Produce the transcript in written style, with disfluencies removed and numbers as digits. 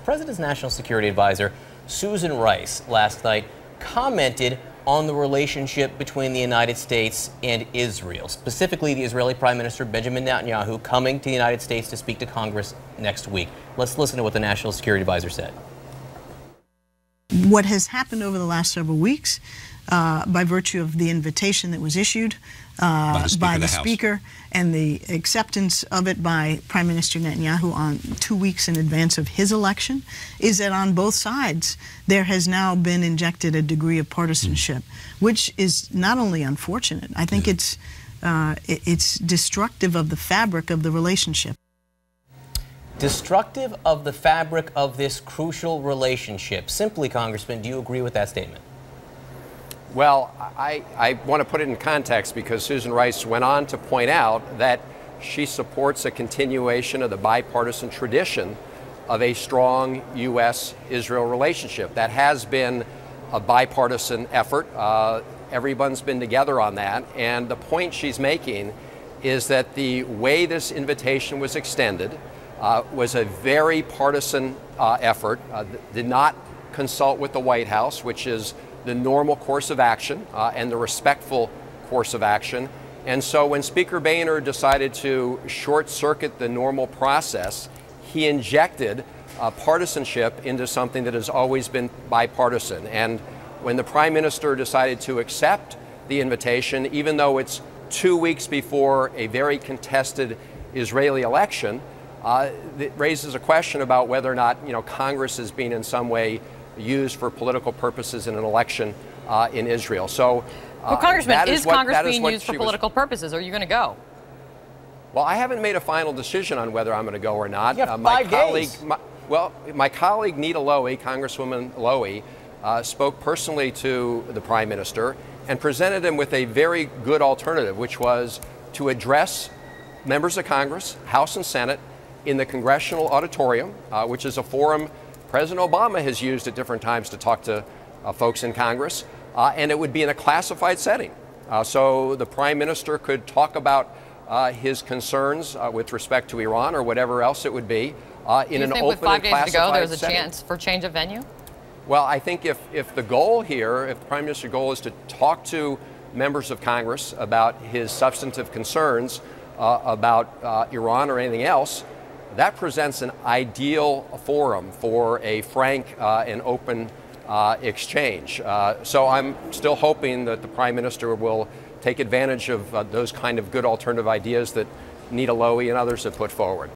President's National Security Advisor, Susan Rice, last night commented on the relationship between the United States and Israel, specifically the Israeli Prime Minister Benjamin Netanyahu coming to the United States to speak to Congress next week. Let's listen to what the National Security Advisor said. What has happened over the last several weeks, by virtue of the invitation that was issued by the Speaker and the acceptance of it by Prime Minister Netanyahu on 2 weeks in advance of his election, is that on both sides there has now been injected a degree of partisanship, which is not only unfortunate, I think it's destructive of the fabric of the relationship. Destructive of the fabric of this crucial relationship. Simply, Congressman, do you agree with that statement? Well, I want to put it in context because Susan Rice went on to point out that she supports a continuation of the bipartisan tradition of a strong U.S.-Israel relationship. That has been a bipartisan effort. Everyone's been together on that. And the point she's making is that the way this invitation was extended was a very partisan effort, did not consult with the White House, which is the normal course of action and the respectful course of action. And so when Speaker Boehner decided to short-circuit the normal process, he injected partisanship into something that has always been bipartisan. And when the Prime Minister decided to accept the invitation, even though it's 2 weeks before a very contested Israeli election, it raises a question about whether or not, Congress is being in some way used for political purposes in an election in Israel. So, well, Congressman, is Congress being used for political purposes? Are you going to go? Well, I haven't made a final decision on whether I'm going to go or not. You have 5 days. My colleague Nita Lowey, Congresswoman Lowey, spoke personally to the Prime Minister and presented him with a very good alternative, which was to address members of Congress, House and Senate, in the Congressional Auditorium, which is a forum President Obama has used at different times to talk to folks in Congress, and it would be in a classified setting. So the Prime Minister could talk about his concerns with respect to Iran or whatever else it would be in an open and classified setting. Do you think with 5 days to go there's a chance for change of venue? Well, I think if the goal here, if the Prime Minister's goal is to talk to members of Congress about his substantive concerns about Iran or anything else, that presents an ideal forum for a frank and open exchange. So I'm still hoping that the Prime Minister will take advantage of those kind of good alternative ideas that Nita Lowey and others have put forward.